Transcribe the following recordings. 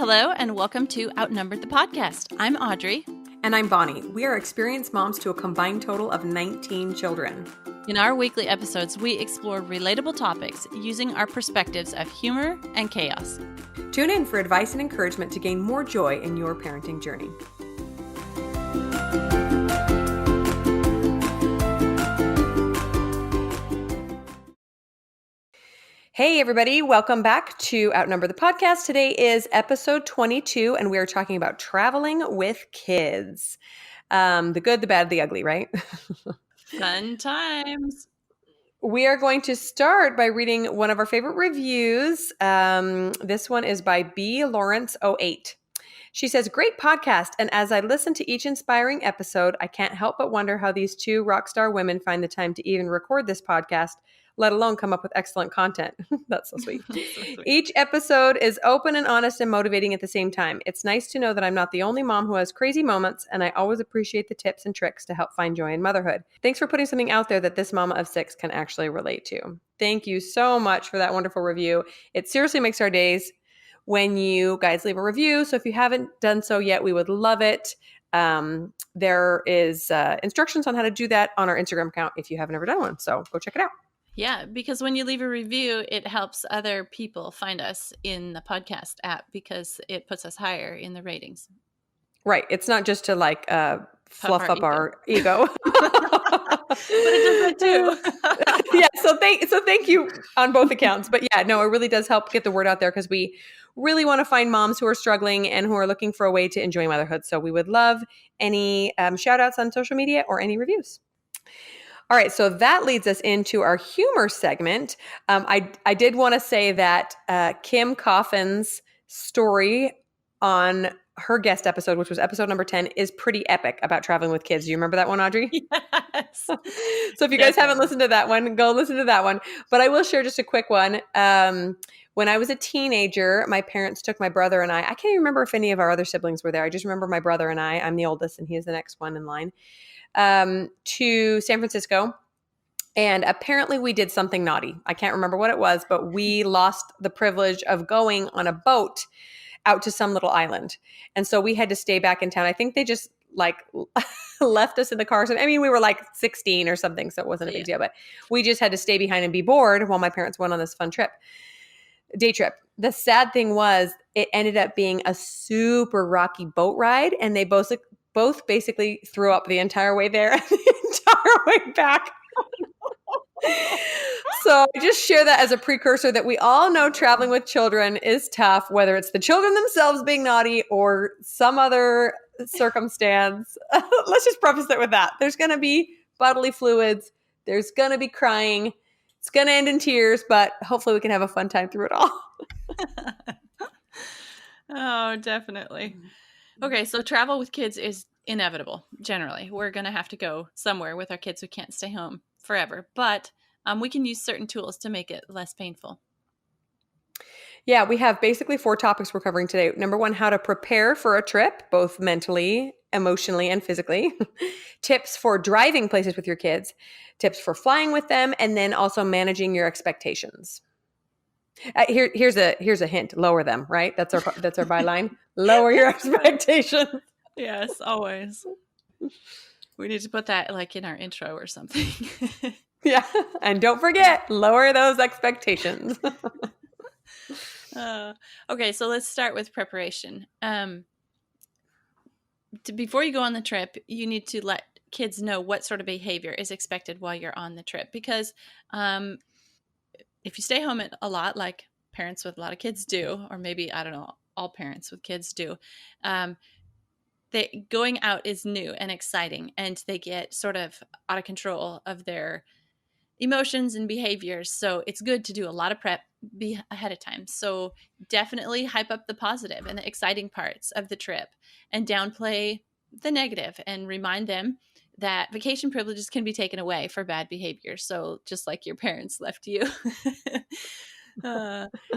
Hello, and welcome to Outnumbered the podcast. I'm Audrey. And I'm Bonnie. We are experienced moms to a combined total of 19 children. In our weekly episodes, we explore relatable topics using our perspectives of humor and chaos. Tune in for advice and encouragement to gain more joy in your parenting journey. Hey, everybody. Welcome back to Outnumber the podcast. Today is episode 22, and we are talking about traveling with kids. The good, the bad, the ugly, right? Fun times. We are going to start by reading one of our favorite reviews. This one is by B. Lawrence08. She says, great podcast. And as I listen to each inspiring episode, I can't help but wonder how these two rock star women find the time to even record this podcast, let alone come up with excellent content. That's so sweet. So sweet. Each episode is open and honest and motivating at the same time. It's nice to know that I'm not the only mom who has crazy moments, and I always appreciate the tips and tricks to help find joy in motherhood. Thanks for putting something out there that this mama of six can actually relate to. Thank you so much for that wonderful review. It seriously makes our days when you guys leave a review. So if you haven't done so yet, we would love it. There is instructions on how to do that on our Instagram account if you haven't ever done one. So go check it out. Yeah, because when you leave a review, it helps other people find us in the podcast app because it puts us higher in the ratings. Right. It's not just to like fluff up our ego. But it does that too. Yeah. So thank you on both accounts. But yeah, no, it really does help get the word out there because we really want to find moms who are struggling and who are looking for a way to enjoy motherhood. So we would love any shout outs on social media or any reviews. All right, so that leads us into our humor segment. I did want to say that Kim Coffin's story on her guest episode, which was episode number 10, is pretty epic about traveling with kids. Do you remember that one, Audrey? Yes. So if you guys haven't listened to that one, go listen to that one. But I will share just a quick one. When I was a teenager, my parents took my brother and I can't even remember if any of our other siblings were there. I just remember my brother and I'm the oldest and he is the next one in line. To San Francisco. And apparently we did something naughty. I can't remember what it was, but we lost the privilege of going on a boat out to some little island. And so we had to stay back in town. I think they just like left us in the car. So, I mean, we were like 16 or something, so it wasn't a big deal, but we just had to stay behind and be bored while my parents went on this fun day trip. The sad thing was it ended up being a super rocky boat ride. And they both basically threw up the entire way there and the entire way back. So I just share that as a precursor that we all know traveling with children is tough, whether it's the children themselves being naughty or some other circumstance. Let's just preface it with that. There's going to be bodily fluids. There's going to be crying. It's going to end in tears, but hopefully we can have a fun time through it all. Oh, definitely. Okay, so travel with kids is inevitable, generally. We're going to have to go somewhere with our kids who can't stay home forever, but we can use certain tools to make it less painful. Yeah, we have basically 4 topics we're covering today. Number 1, how to prepare for a trip, both mentally, emotionally, and physically. Tips for driving places with your kids. Tips for flying with them, and then also managing your expectations. Here's a hint. Lower them, right? That's our byline. Lower your expectations. Yes, always. We need to put that like in our intro or something. Yeah. And don't forget, lower those expectations. Okay, so let's start with preparation. Before you go on the trip, you need to let kids know what sort of behavior is expected while you're on the trip. Because if you stay home a lot, like parents with a lot of kids do, or maybe, I don't know, all parents with kids do, going out is new and exciting, and they get sort of out of control of their emotions and behaviors. So it's good to do a lot of prep ahead of time. So definitely hype up the positive and the exciting parts of the trip and downplay the negative, and remind them that vacation privileges can be taken away for bad behavior. So just like your parents left you,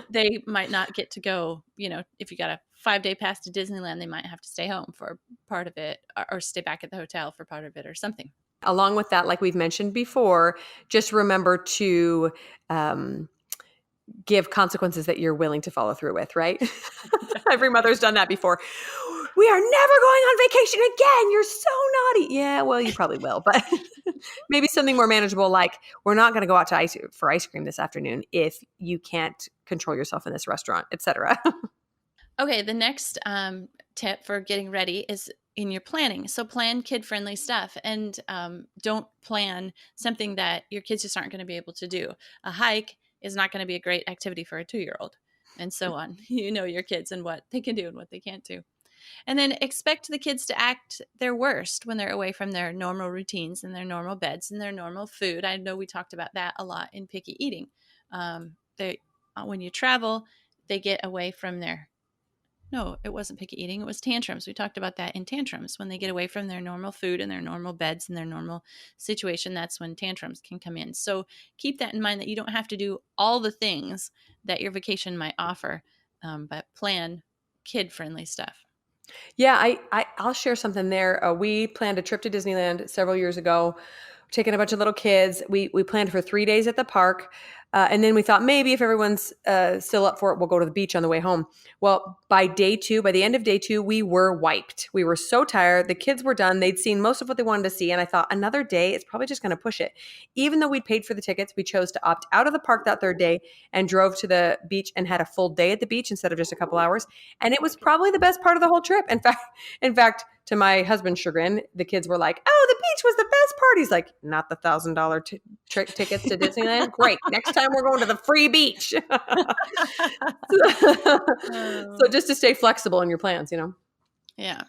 they might not get to go, if you got a 5-day pass to Disneyland, they might have to stay home for part of it, or stay back at the hotel for part of it or something. Along with that, like we've mentioned before, just remember to give consequences that you're willing to follow through with, right? Every mother's done that before. We are never going on vacation again. You're so naughty. Yeah, well, you probably will, but maybe something more manageable, like we're not going to go out to for ice cream this afternoon if you can't control yourself in this restaurant, etc. Okay, the next tip for getting ready is in your planning. So plan kid-friendly stuff, and don't plan something that your kids just aren't going to be able to do. A hike is not going to be a great activity for a 2-year-old, and so on. You know your kids and what they can do and what they can't do. And then expect the kids to act their worst when they're away from their normal routines and their normal beds and their normal food. I know we talked about that a lot in picky eating. When you travel, they get away from their no, it wasn't picky eating. It was tantrums. We talked about that in tantrums. When they get away from their normal food and their normal beds and their normal situation, that's when tantrums can come in. So keep that in mind, that you don't have to do all the things that your vacation might offer, but plan kid-friendly stuff. Yeah, I'll share something there. We planned a trip to Disneyland several years ago, taking a bunch of little kids. We planned for 3 days at the park. And then we thought maybe if everyone's still up for it, we'll go to the beach on the way home. Well, by the end of day 2, we were wiped. We were so tired. The kids were done. They'd seen most of what they wanted to see. And I thought another day, it's probably just going to push it. Even though we'd paid for the tickets, we chose to opt out of the park that 3rd day and drove to the beach and had a full day at the beach instead of just a couple hours. And it was probably the best part of the whole trip. In fact, to my husband's chagrin, the kids were like, "Oh, the beach was the best part." He's like, "Not the $1,000 tickets to Disneyland. Great. Next time we're going to the free beach." So just to stay flexible in your plans, Yeah.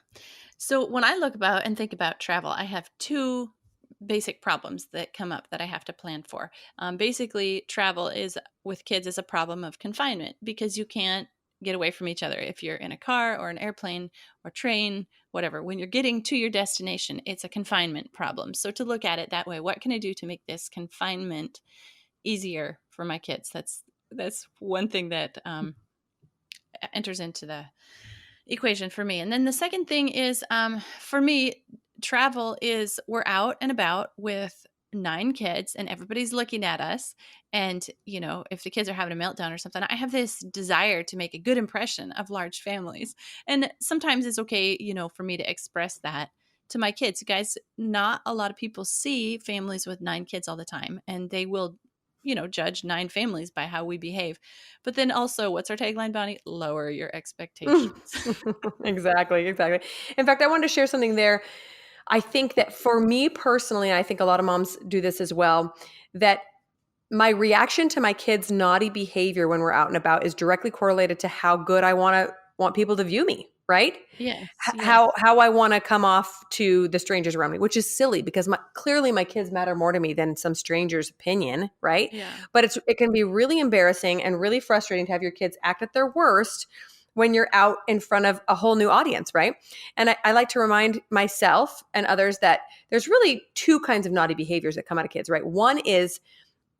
So when I look about and think about travel, I have 2 basic problems that come up that I have to plan for. Basically, travel is with kids is a problem of confinement, because you can't get away from each other if you're in a car or an airplane or train, whatever. When you're getting to your destination, it's a confinement problem. So to look at it that way, what can I do to make this confinement easier for my kids? That's one thing that enters into the equation for me. And then the second thing is, for me, travel is we're out and about with 9 kids and everybody's looking at us. And, if the kids are having a meltdown or something, I have this desire to make a good impression of large families. And sometimes it's okay, for me to express that to my kids. Guys, not a lot of people see families with 9 kids all the time, and they will judge 9 families by how we behave. But then also, what's our tagline, Bonnie? Lower your expectations. Exactly. In fact, I wanted to share something there. I think that for me personally, I think a lot of moms do this as well, that my reaction to my kids' naughty behavior when we're out and about is directly correlated to how good I want people to view me, right? Yes, yes. How I want to come off to the strangers around me, which is silly because clearly my kids matter more to me than some stranger's opinion, right? Yeah. But it can be really embarrassing and really frustrating to have your kids act at their worst when you're out in front of a whole new audience, right? And I like to remind myself and others that there's really 2 kinds of naughty behaviors that come out of kids, right? One is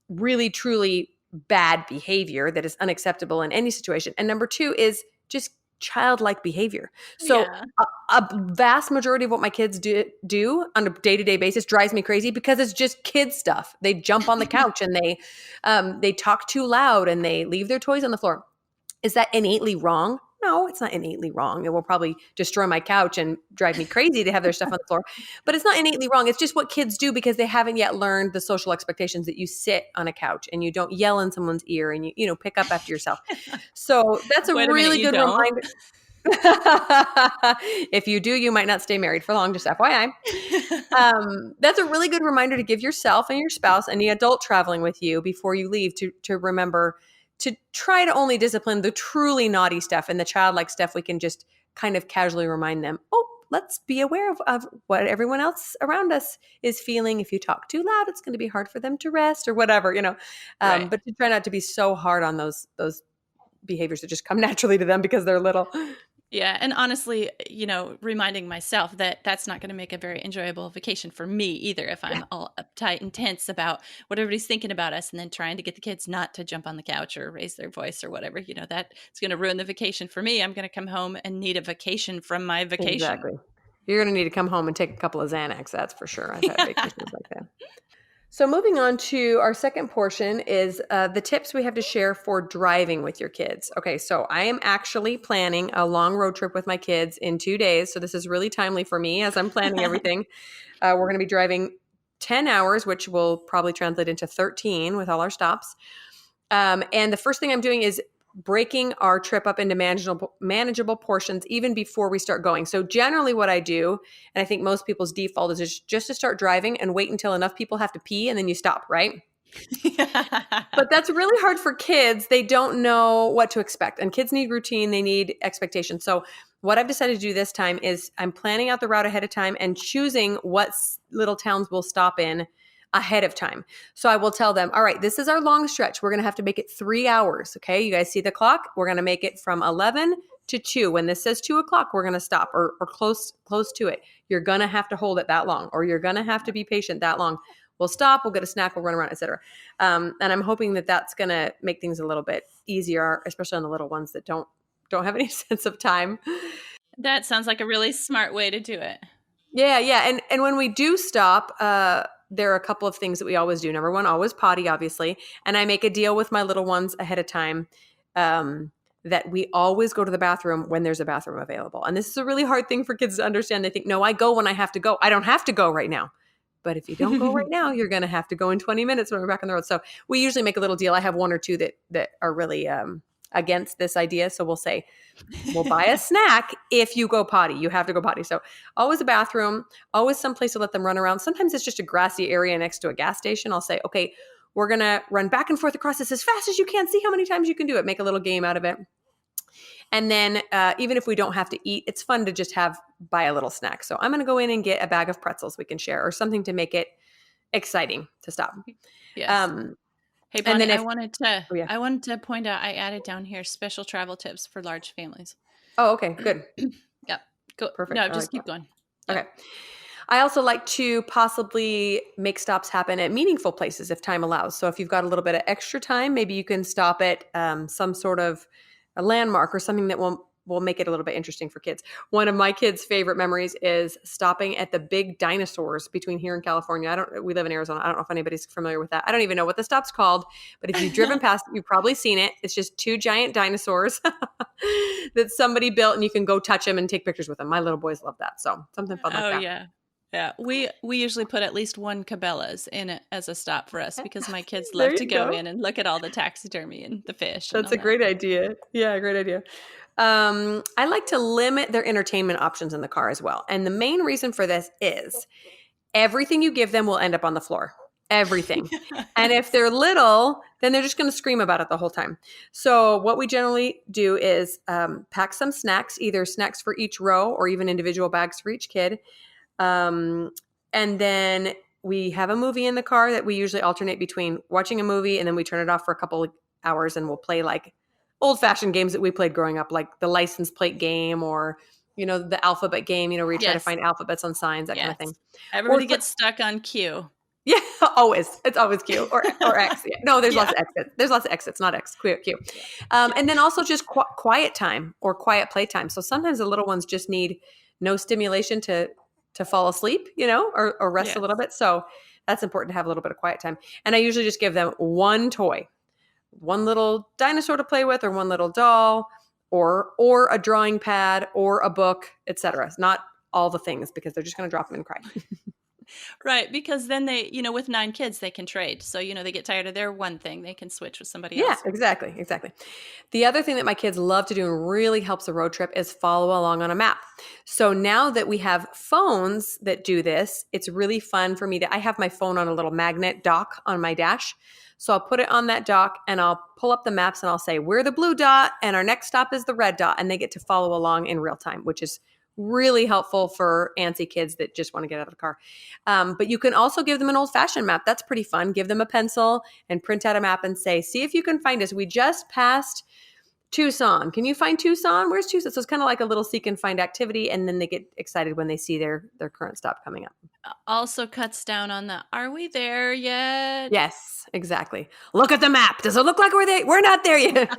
really, truly bad behavior that is unacceptable in any situation. And number 2 is just childlike behavior. So Yeah. a vast majority of what my kids do on a day-to-day basis drives me crazy because it's just kid stuff. They jump on the couch and they talk too loud and they leave their toys on the floor. Is that innately wrong? No, it's not innately wrong. It will probably destroy my couch and drive me crazy to have their stuff on the floor. But it's not innately wrong. It's just what kids do because they haven't yet learned the social expectations that you sit on a couch and you don't yell in someone's ear and you pick up after yourself. So that's a Wait a minute, really you good don't? reminder. If you do, you might not stay married for long, just FYI. That's a really good reminder to give yourself and your spouse and the adult traveling with you before you leave to remember to try to only discipline the truly naughty stuff, and the childlike stuff we can just kind of casually remind them, oh, let's be aware of what everyone else around us is feeling. If you talk too loud, it's going to be hard for them to rest or whatever, Right. But to try not to be so hard on those behaviors that just come naturally to them because they're little. Yeah, and honestly, reminding myself that that's not going to make a very enjoyable vacation for me either, if Yeah, I'm all uptight and tense about what everybody's thinking about us, and then trying to get the kids not to jump on the couch or raise their voice or whatever. That it's going to ruin the vacation for me. I'm going to come home and need a vacation from my vacation. exactly. You're going to need to come home and take a couple of Xanax. That's for sure. I've had vacations like that. So moving on to our second portion is the tips we have to share for driving with your kids. Okay, so I am actually planning a long road trip with my kids in 2 days. So this is really timely for me as I'm planning everything. We're going to be driving 10 hours, which will probably translate into 13 with all our stops. And the first thing I'm doing is breaking our trip up into manageable portions even before we start going. So generally what I do, and I think most people's default is just to start driving and wait until enough people have to pee and then you stop, right? But that's really hard for kids. They don't know what to expect. And kids need routine, they need expectation. So what I've decided to do this time is I'm planning out the route ahead of time and choosing what little towns we'll stop in ahead of time. So I will tell them, all right, this is our long stretch. We're going to have to make it 3 hours. Okay. You guys see the clock? We're going to make it from 11 to 2. When this says 2 o'clock, we're going to stop or close to it. You're going to have to hold it that long, or you're going to have to be patient that long. We'll stop, we'll get a snack, we'll run around, etc. And I'm hoping that that's going to make things a little bit easier, especially on the little ones that don't have any sense of time. That sounds like a really smart way to do it. Yeah. And when we do stop, there are a couple of things that we always do. Number one, always potty, obviously. And I make a deal with my little ones ahead of time that we always go to the bathroom when there's a bathroom available. And this is a really hard thing for kids to understand. They think, no, I go when I have to go. I don't have to go right now. But if you don't go right now, you're going to have to go in 20 minutes when we're back on the road. So we usually make a little deal. I have one or two that are really against this idea. So we'll say, we'll buy a snack if you go potty. You have to go potty. So always a bathroom, always someplace to let them run around. Sometimes it's just a grassy area next to a gas station. I'll say, okay, we're going to run back and forth across this as fast as you can. See how many times you can do it. Make a little game out of it. And then even if we don't have to eat, it's fun to just buy a little snack. So I'm going to go in and get a bag of pretzels we can share or something to make it exciting to stop. Yes. Hey, Bonnie, and then I wanted to point out, I added down here special travel tips for large families. Oh, okay, good. Yep. Go. Perfect. No, just keep going. Yep. Okay. I also like to possibly make stops happen at meaningful places if time allows. So if you've got a little bit of extra time, maybe you can stop at some sort of a landmark or something that will make it a little bit interesting for kids. One of my kids' favorite memories is stopping at the big dinosaurs between here and California. We live in Arizona. I don't know if anybody's familiar with that. I don't even know what the stop's called, but if you've driven past it, you've probably seen it. It's just 2 giant dinosaurs that somebody built and you can go touch them and take pictures with them. My little boys love that. So something fun like that. Oh, yeah. Yeah, we usually put at least one Cabela's in it as a stop for us because my kids love to go in and look at all the taxidermy and the fish. That's a great idea. Yeah, great idea. I like to limit their entertainment options in the car as well. And the main reason for this is everything you give them will end up on the floor. Everything. And if they're little, then they're just going to scream about it the whole time. So what we generally do is pack some snacks, either snacks for each row or even individual bags for each kid. And then we have a movie in the car that we usually alternate between watching a movie and then we turn it off for a couple of hours and we'll play like old-fashioned games that we played growing up, like the license plate game or, the alphabet game, where you try to find alphabets on signs, that kind of thing. Everybody gets stuck on Q. Yeah, always. It's always Q or X. Yeah. No, there's lots of exits. There's lots of exits, not X. Q. And then also just quiet time or quiet playtime. So sometimes the little ones just need no stimulation to fall asleep, or rest a little bit. So that's important to have a little bit of quiet time. And I usually just give them one toy, one little dinosaur to play with or one little doll or a drawing pad or a book, etc. Not all the things because they're just going to drop them and cry. Right, because then they, with 9 kids, they can trade. So, they get tired of their one thing, they can switch with somebody else. Yeah, exactly. The other thing that my kids love to do and really helps a road trip is follow along on a map. So now that we have phones that do this, it's really fun for me I have my phone on a little magnet dock on my dash. So I'll put it on that dock and I'll pull up the maps and I'll say, we're the blue dot and our next stop is the red dot. And they get to follow along in real time, which is really helpful for antsy kids that just want to get out of the car. But you can also give them an old-fashioned map. That's pretty fun. Give them a pencil and print out a map and say, see if you can find us. We just passed Tucson. Can you find Tucson? Where's Tucson? So it's kind of like a little seek and find activity. And then they get excited when they see their current stop coming up. Also cuts down on are we there yet? Yes, exactly. Look at the map. Does it look like we're there? We're not there yet.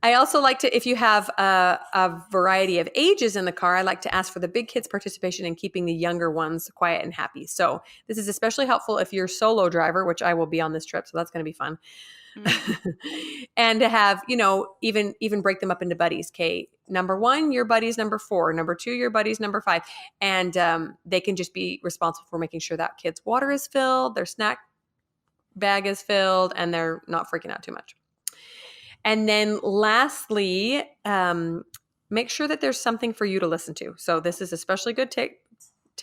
I also like to, if you have a variety of ages in the car, I like to ask for the big kids' participation in keeping the younger ones quiet and happy. So this is especially helpful if you're a solo driver, which I will be on this trip, so that's going to be fun. Mm. And to have, even break them up into buddies. Okay, number one, your buddy's number four. Number two, your buddy's number five. And they can just be responsible for making sure that kid's water is filled, their snack bag is filled, and they're not freaking out too much. And then lastly, make sure that there's something for you to listen to. So this is especially good tip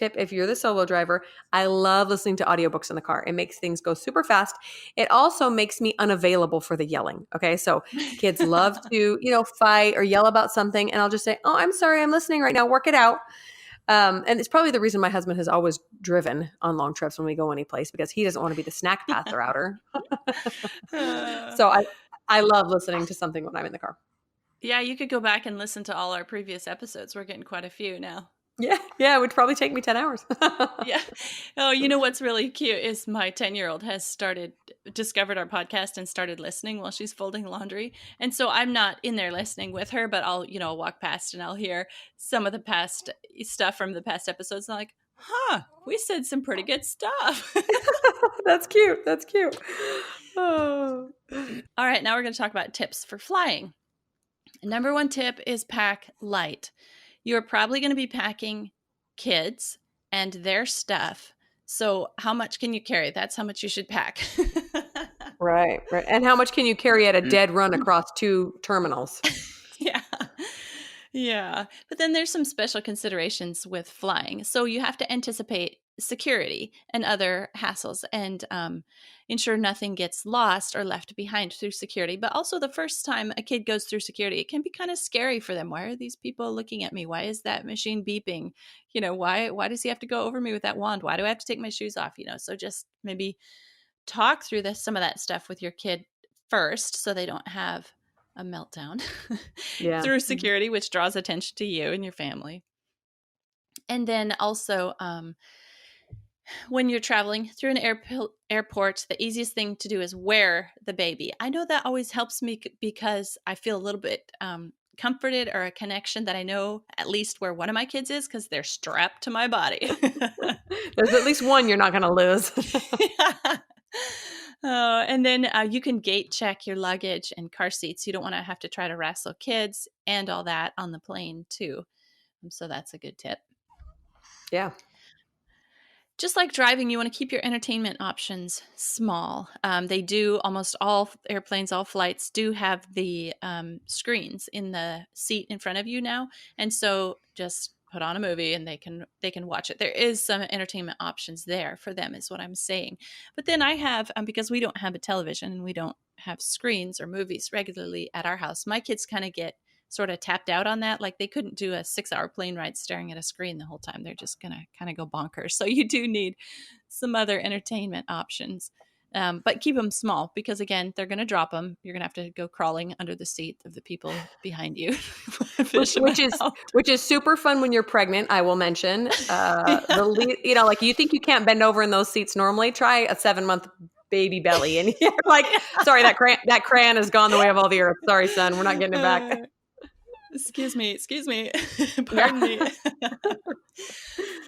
if you're the solo driver. I love listening to audiobooks in the car. It makes things go super fast. It also makes me unavailable for the yelling. Okay. So kids love to, fight or yell about something. And I'll just say, oh, I'm sorry, I'm listening right now. Work it out. And it's probably the reason my husband has always driven on long trips when we go any place, because he doesn't want to be the snack path router. So I love listening to something when I'm in the car. Yeah, you could go back and listen to all our previous episodes. We're getting quite a few now. Yeah, it would probably take me 10 hours. Yeah. Oh, you know what's really cute is my 10-year-old has discovered our podcast and started listening while she's folding laundry. And so I'm not in there listening with her, but I'll, walk past and I'll hear some of the past stuff from the past episodes. And I'm like, we said some pretty good stuff. That's cute. That's cute. Oh. All right, now we're going to talk about tips for flying. Number one tip is pack light. You're probably going to be packing kids and their stuff. So how much can you carry? That's how much you should pack. Right. And how much can you carry at a dead run across 2 terminals? Yeah. Yeah. But then there's some special considerations with flying. So you have to anticipate security and other hassles and ensure nothing gets lost or left behind through security. But also, the first time a kid goes through security, it can be kind of scary for them. Why are these people looking at me? Why is that machine beeping? Why does he have to go over me with that wand? Why do I have to take my shoes off? So just maybe talk through some of that stuff with your kid first so they don't have a meltdown Yeah. through security, which draws attention to you and your family. And then also, when you're traveling through an airport, the easiest thing to do is wear the baby. I know that always helps me because I feel a little bit comforted, or a connection that I know at least where one of my kids is, because they're strapped to my body. There's at least one you're not going to lose. Yeah. And then you can gate check your luggage and car seats. You don't want to have to try to wrestle kids and all that on the plane too. So that's a good tip. Yeah. Just like driving, you want to keep your entertainment options small. They do, almost all airplanes, all flights do have the screens in the seat in front of you now. And so just put on a movie and they can watch it. There is some entertainment options there for them, is what I'm saying. But then I have, because we don't have a television and we don't have screens or movies regularly at our house, my kids kind of get sort of tapped out on that. Like, they couldn't do a 6-hour plane ride staring at a screen the whole time. They're just going to kind of go bonkers. So you do need some other entertainment options. But keep them small, because again, they're going to drop them. You're going to have to go crawling under the seat of the people behind you. which is super fun when you're pregnant. I will mention, like, you think you can't bend over in those seats normally. Try a 7-month baby belly, and you're like, sorry, that crayon has gone the way of all the earth. Sorry, son, we're not getting it back. Excuse me. Pardon me.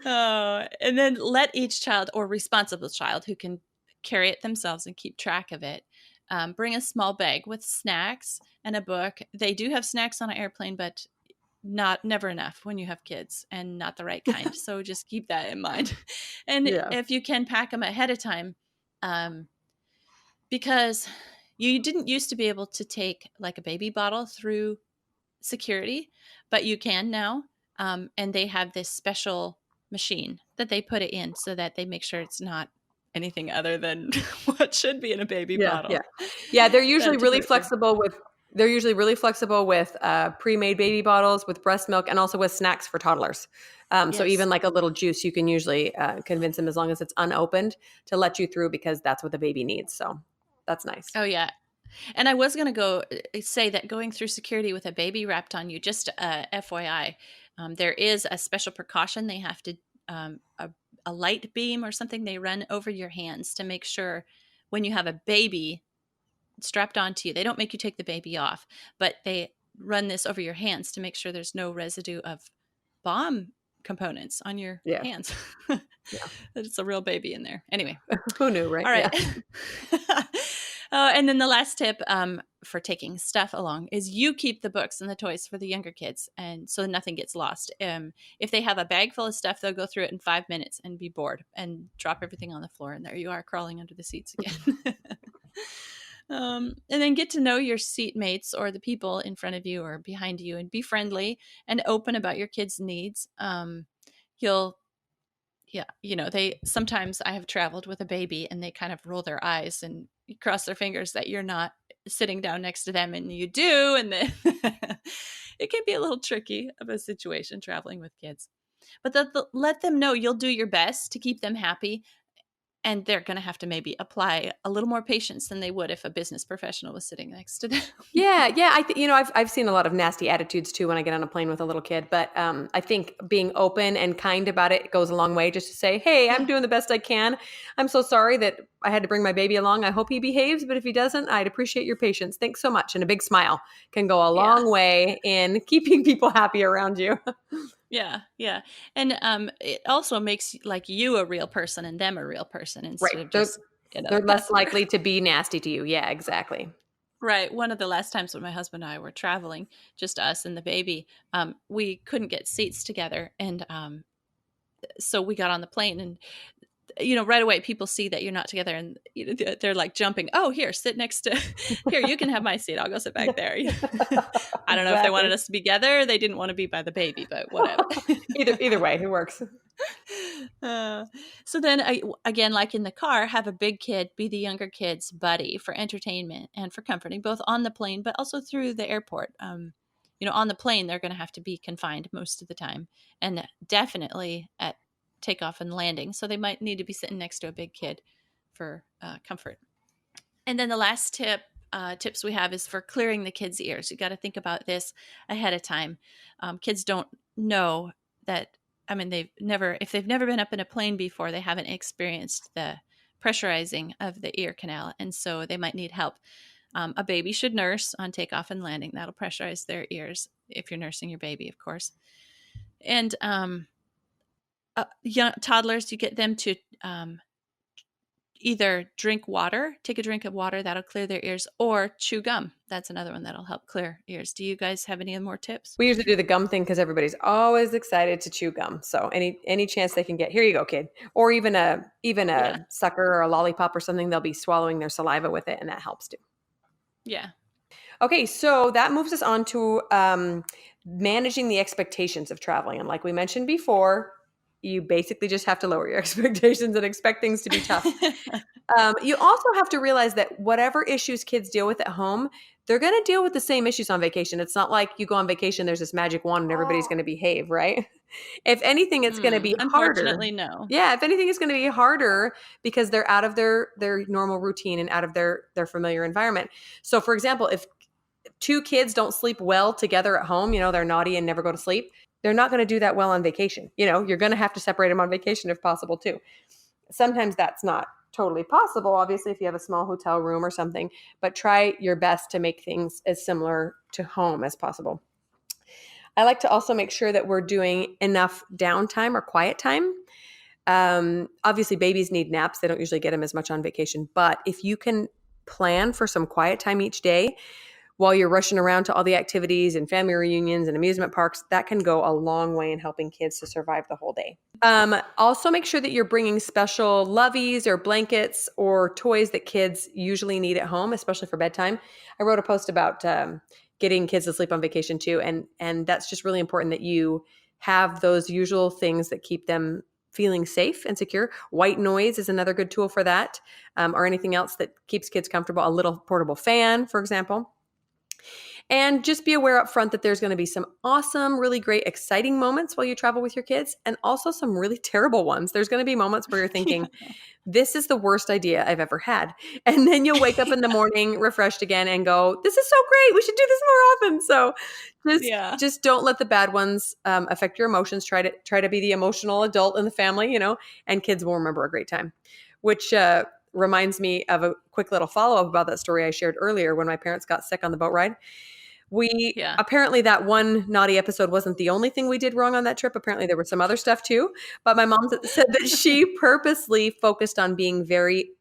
And then let each child, or responsible child who can carry it themselves and keep track of it, bring a small bag with snacks and a book. They do have snacks on an airplane, but never enough when you have kids, and not the right kind. So just keep that in mind. And if you can, pack them ahead of time, because you didn't used to be able to take like a baby bottle through security, but you can now. And they have this special machine that they put it in so that they make sure it's not anything other than what should be in a baby bottle. Yeah. They're usually really flexible with pre-made baby bottles, with breast milk, and also with snacks for toddlers. So even like a little juice, you can usually convince them, as long as it's unopened, to let you through, because that's what the baby needs. So that's nice. Oh yeah. And I was going to say that going through security with a baby wrapped on you, just FYI, there is a special precaution. They have to, a light beam or something they run over your hands to make sure when you have a baby strapped onto you. They don't make you take the baby off, but they run this over your hands to make sure there's no residue of bomb components on your Yeah. hands. Yeah. It's a real baby in there. Anyway, Who knew, right? all right. Yeah. And then the last tip for taking stuff along is you keep the books and the toys for the younger kids, and so nothing gets lost. If they have a bag full of stuff, they'll go through it in 5 minutes and be bored and drop everything on the floor, and there you are crawling under the seats again. And then get to know your seatmates or the people in front of you or behind you, and be friendly and open about your kids' needs. You'll Yeah, they sometimes I have traveled with a baby and they kind of roll their eyes and cross their fingers that you're not sitting down next to them, and you do, and then it can be a little tricky of a situation traveling with kids. But let them know you'll do your best to keep them happy, and they're going to have to maybe apply a little more patience than they would if a business professional was sitting next to them. Yeah, yeah. I've seen a lot of nasty attitudes too when I get on a plane with a little kid. But I think being open and kind about it goes a long way. Just to say, hey, I'm Yeah. doing the best I can. I'm so sorry that I had to bring my baby along. I hope he behaves, but if he doesn't, I'd appreciate your patience. Thanks so much. And a big smile can go a Yeah. long way in keeping people happy around you. Yeah, yeah. And it also makes like you a real person and them a real person Right. instead of They're just they're another less passenger. likely to be nasty to you. Yeah, exactly. Right. One of the last times when my husband and I were traveling, just us and the baby, we couldn't get seats together, and so we got on the plane, and right away people see that you're not together, and they're like jumping. Oh, here, sit next to here. You can have my seat. I'll go sit back there. I don't know if they wanted Exactly. us to be together. They didn't want to be by the baby, but whatever. Either way, it works. Uh, so then again, like in the car, have a big kid be the younger kid's buddy for entertainment and for comforting, both on the plane but also through the airport. On the plane they're going to have to be confined most of the time, and definitely at takeoff and landing, so they might need to be sitting next to a big kid for comfort. And then the last tips we have is for clearing the kids' ears. You got to think about this ahead of time. Kids don't know that. I mean, if they've never been up in a plane before, they haven't experienced the pressurizing of the ear canal, and so they might need help. A baby should nurse on takeoff and landing. That'll pressurize their ears if you're nursing your baby, of course. And young toddlers, you get them to either take a drink of water, that'll clear their ears, or chew gum. That's another one that'll help clear ears. Do you guys have any more tips? We usually do the gum thing because everybody's always excited to chew gum. So any chance they can get, here you go, kid. Or even a Yeah. sucker or a lollipop or something, they'll be swallowing their saliva with it, and that helps too. Yeah. Okay, so that moves us on to managing the expectations of traveling. And like we mentioned before, you basically just have to lower your expectations and expect things to be tough. You also have to realize that whatever issues kids deal with at home, they're going to deal with the same issues on vacation. It's not like you go on vacation, there's this magic wand and everybody's going to behave, right? If anything, it's going to be harder. Unfortunately, no. Yeah, if anything, it's going to be harder because they're out of their normal routine and out of their familiar environment. So, for example, if two kids don't sleep well together at home, they're naughty and never go to sleep, they're not going to do that well on vacation. You're going to have to separate them on vacation if possible too. Sometimes that's not totally possible, obviously, if you have a small hotel room or something, but try your best to make things as similar to home as possible. I like to also make sure that we're doing enough downtime or quiet time. Obviously, babies need naps. They don't usually get them as much on vacation, but if you can plan for some quiet time each day, while you're rushing around to all the activities and family reunions and amusement parks, that can go a long way in helping kids to survive the whole day. Also, make sure that you're bringing special loveys or blankets or toys that kids usually need at home, especially for bedtime. I wrote a post about getting kids to sleep on vacation too, and that's just really important that you have those usual things that keep them feeling safe and secure. White noise is another good tool for that, or anything else that keeps kids comfortable. A little portable fan, for example. And just be aware up front that there's going to be some awesome, really great, exciting moments while you travel with your kids, and also some really terrible ones. There's going to be moments where you're thinking, this is the worst idea I've ever had. And then you'll wake up in the morning refreshed again and go, this is so great. We should do this more often. So Yeah. just don't let the bad ones affect your emotions. Try to be the emotional adult in the family, and kids will remember a great time, which reminds me of a quick little follow-up about that story I shared earlier when my parents got sick on the boat ride. We Yeah. apparently that one naughty episode wasn't the only thing we did wrong on that trip. Apparently there was some other stuff too. But my mom said that she purposely focused on being very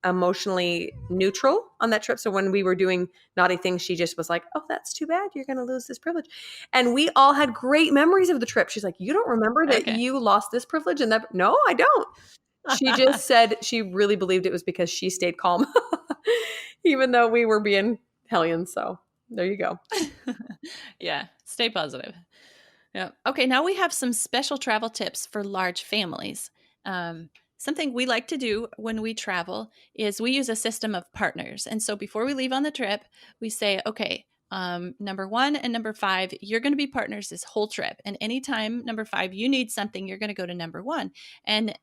emotionally neutral on that trip. So when we were doing naughty things, she just was like, "Oh, that's too bad. You're going to lose this privilege." And we all had great memories of the trip. She's like, "You don't remember that Okay. you lost this privilege?" And that, no, I don't. She just said she really believed it was because she stayed calm, even though we were being hellions. So there you go. Yeah. Stay positive. Yeah. Okay. Now we have some special travel tips for large families. Something we like to do when we travel is we use a system of partners. And so before we leave on the trip, we say, okay, number 1 and number 5, you're going to be partners this whole trip. And anytime number 5, you need something, you're going to go to number 1. And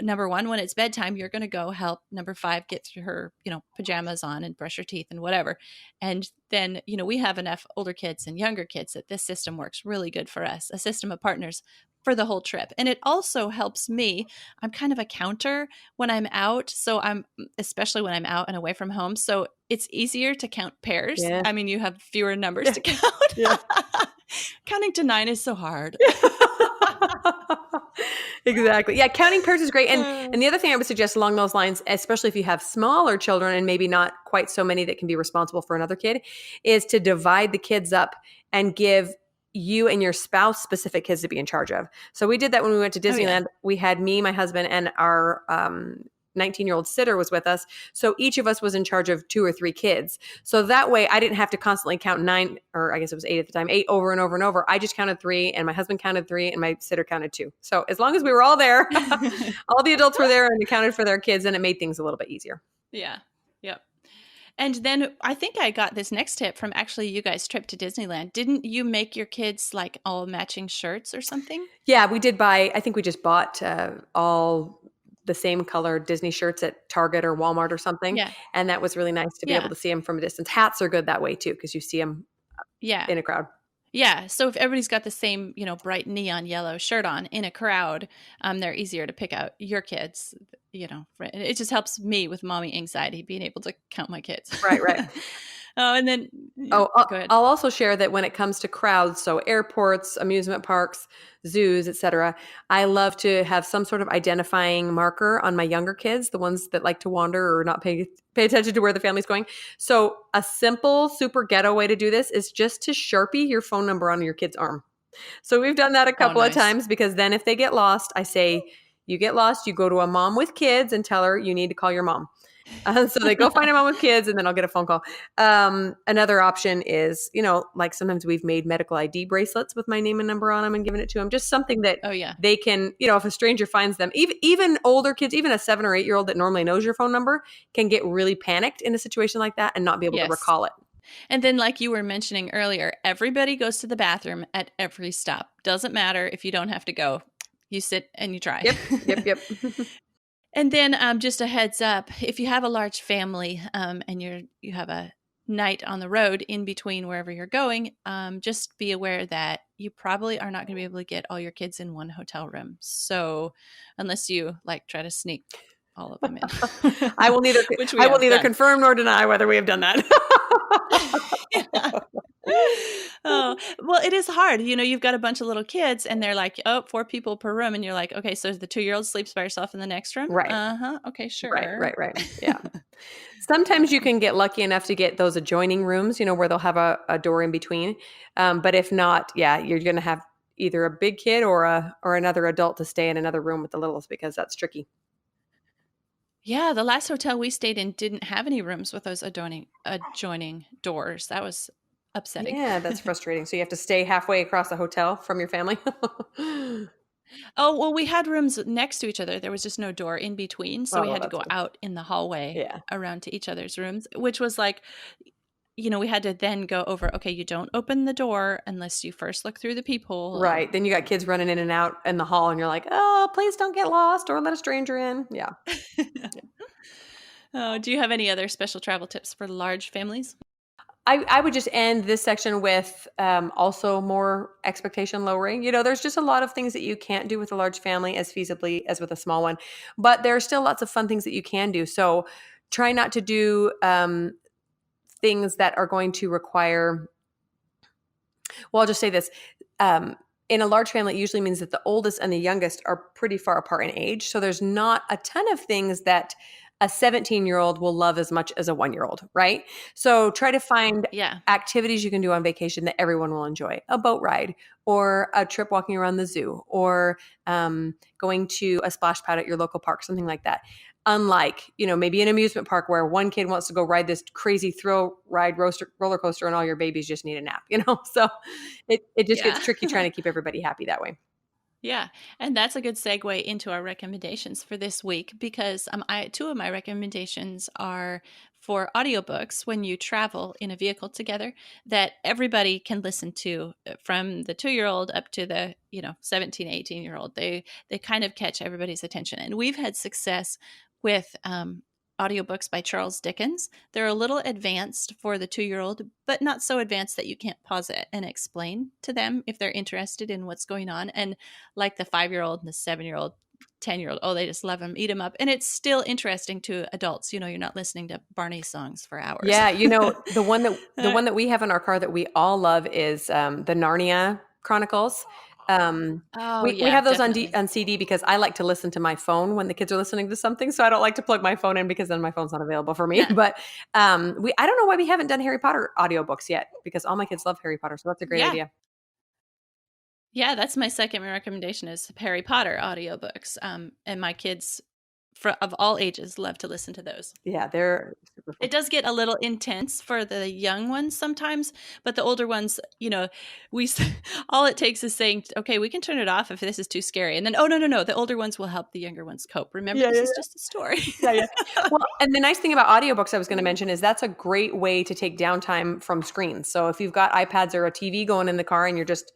number 1, when it's bedtime, you're going to go help number 5 get through her, pajamas on and brush her teeth and whatever. And then, we have enough older kids and younger kids that this system works really good for us, a system of partners for the whole trip. And it also helps me. I'm kind of a counter when I'm out. So especially when I'm out and away from home. So it's easier to count pairs. Yeah. I mean, you have fewer numbers Yeah. to count. Yeah. Counting to 9 is so hard. Exactly. Yeah, counting pairs is great. And the other thing I would suggest along those lines, especially if you have smaller children and maybe not quite so many that can be responsible for another kid, is to divide the kids up and give you and your spouse specific kids to be in charge of. So we did that when we went to Disneyland. Yeah. We had me, my husband, and our 19-year-old sitter was with us. So each of us was in charge of 2 or 3 kids. So that way I didn't have to constantly count 9, or I guess it was 8 at the time, 8 over and over and over. I just counted 3 and my husband counted 3 and my sitter counted 2. So as long as we were all there, all the adults were there and accounted for their kids, and it made things a little bit easier. Yeah. Yep. And then I think I got this next tip from actually you guys' trip to Disneyland. Didn't you make your kids like all matching shirts or something? Yeah, we did buy, I think we just bought all the same color Disney shirts at Target or Walmart or something. Yeah. And that was really nice to be able Yeah. to see them from a distance. Hats are good that way too, because you see them Yeah. in a crowd. Yeah. So if everybody's got the same, bright neon yellow shirt on in a crowd, they're easier to pick out your kids, It just helps me with mommy anxiety, being able to count my kids. Right, right. Oh, and then Oh, go ahead. I'll also share that when it comes to crowds, so airports, amusement parks, zoos, etc., I love to have some sort of identifying marker on my younger kids, the ones that like to wander or not pay attention to where the family's going. So a simple, super ghetto way to do this is just to Sharpie your phone number on your kid's arm. So we've done that a couple of Nice. times, because then if they get lost, I say, you get lost, you go to a mom with kids and tell her you need to call your mom. So they go find a mom with kids, and then I'll get a phone call. Another option is, like sometimes we've made medical ID bracelets with my name and number on them and given it to them. Just something that Oh, yeah. they can, if a stranger finds them, even older kids, even a 7 or 8-year-old that normally knows your phone number can get really panicked in a situation like that and not be able to Yes. recall it. And then, like you were mentioning earlier, everybody goes to the bathroom at every stop. Doesn't matter if you don't have to go. You sit and you try. Yep. And then just a heads up, if you have a large family and you have a night on the road in between wherever you're going, just be aware that you probably are not going to be able to get all your kids in one hotel room. So unless you try to sneak all of them in. I will neither confirm nor deny whether we have done that. Yeah. Oh, well, it is hard. You've got a bunch of little kids and they're like, 4 people per room. And you're like, okay, so the 2-year-old sleeps by herself in the next room? Right. Uh-huh. Okay, sure. Right. Yeah. Sometimes you can get lucky enough to get those adjoining rooms, where they'll have a door in between. But if not, yeah, you're going to have either a big kid or another adult to stay in another room with the littles, because that's tricky. Yeah, the last hotel we stayed in didn't have any rooms with those adjoining doors. That was upsetting. Yeah, that's frustrating. So you have to stay halfway across the hotel from your family. Oh, well, we had rooms next to each other. There was just no door in between. So we had to go good. out in the hallway Yeah. around to each other's rooms, which was like, we had to then go over, okay, you don't open the door unless you first look through the peephole. Right. Then you got kids running in and out in the hall and you're like, oh, please don't get lost or let a stranger in. Yeah. Oh, do you have any other special travel tips for large families? I would just end this section with also more expectation lowering. There's just a lot of things that you can't do with a large family as feasibly as with a small one, but there are still lots of fun things that you can do. So try not to do things that are going to require, well, I'll just say this. In a large family, it usually means that the oldest and the youngest are pretty far apart in age. So there's not a ton of things that a 17-year-old will love as much as a 1-year-old, right? So try to find Yeah. activities you can do on vacation that everyone will enjoy. A boat ride or a trip walking around the zoo or going to a splash pad at your local park, something like that. Unlike, maybe an amusement park where one kid wants to go ride this crazy thrill ride roller coaster and all your babies just need a nap, So it just Yeah. gets tricky trying to keep everybody happy that way. Yeah, and that's a good segue into our recommendations for this week because two of my recommendations are for audiobooks when you travel in a vehicle together that everybody can listen to from the 2-year-old up to the 17, 18-year-old. They kind of catch everybody's attention, and we've had success with audiobooks by Charles Dickens. They're a little advanced for the 2-year-old, but not so advanced that you can't pause it and explain to them if they're interested in what's going on. And like the 5-year-old and the 7-year-old, 10-year-old, oh, they just love them, eat them up. And it's still interesting to adults. You're not listening to Barney songs for hours. Yeah, the one that we have in our car that we all love is the Narnia Chronicles. Oh, We yeah, have those definitely. on CD because I like to listen to my phone when the kids are listening to something, so I don't like to plug my phone in because then my phone's not available for me. Yeah. But I don't know why we haven't done Harry Potter audiobooks yet because all my kids love Harry Potter, so that's a great Yeah. idea. Yeah, that's my second recommendation is Harry Potter audiobooks. And my kids of all ages love to listen to those. Yeah, they're super fun. It does get a little intense for the young ones sometimes, but the older ones, we all it takes is saying, "Okay, we can turn it off if this is too scary." And then, "Oh, no, no, no, the older ones will help the younger ones cope. Remember, Yeah, this yeah, is just a story." yeah, yeah. Well, and the nice thing about audiobooks I was going to mention is that's a great way to take downtime from screens. So if you've got iPads or a TV going in the car and you're just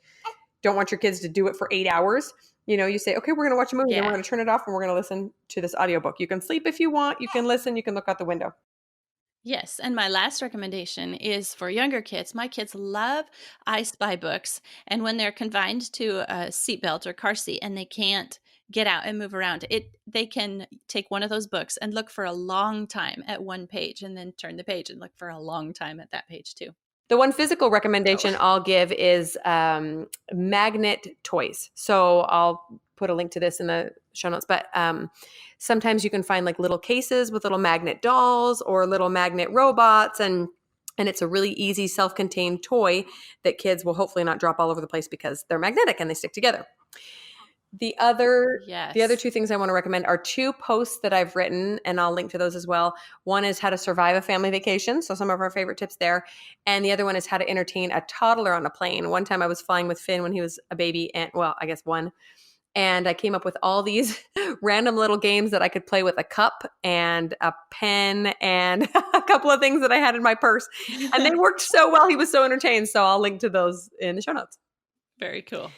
don't want your kids to do it for 8 hours, you say, okay, we're going to watch a movie, then we're Yeah. going to turn it off and we're going to listen to this audiobook. You can sleep if you want, you can listen, you can look out the window. Yes, and my last recommendation is for younger kids. My kids love I Spy books, and when they're confined to a seatbelt or car seat and they can't get out and move around, they can take one of those books and look for a long time at one page, and then turn the page and look for a long time at that page too. The one physical So recommendation I'll give is magnet toys. So I'll put a link to this in the show notes, but sometimes you can find like little cases with little magnet dolls or little magnet robots, and it's a really easy self-contained toy that kids will hopefully not drop all over the place because they're magnetic and they stick together. The other yes, two things I want to recommend are 2 posts that I've written, and I'll link to those as well. One is how to survive a family vacation, so some of our favorite tips there. And the other one is how to entertain a toddler on a plane. One time I was flying with Finn when he was a baby, and well, I guess one. And I came up with all these random little games that I could play with a cup and a pen and a couple of things that I had in my purse. And they worked so well. He was so entertained. So I'll link to those in the show notes. very cool.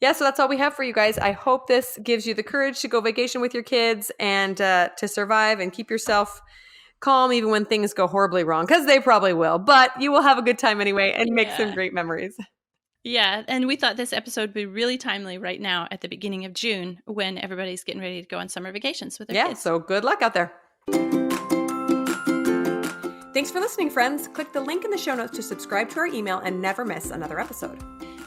Yeah, so that's all we have for you guys. I hope this gives you the courage to go vacation with your kids and to survive and keep yourself calm even when things go horribly wrong, because they probably will. But you will have a good time anyway and make some Yeah. great memories. Yeah, and we thought this episode would be really timely right now at the beginning of June when everybody's getting ready to go on summer vacations with their kids. So good luck out there. Thanks for listening, friends. Click the link in the show notes to subscribe to our email and never miss another episode.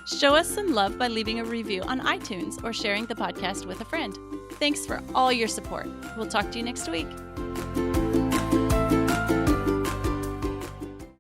Show us some love by leaving a review on iTunes or sharing the podcast with a friend. Thanks for all your support. We'll talk to you next week.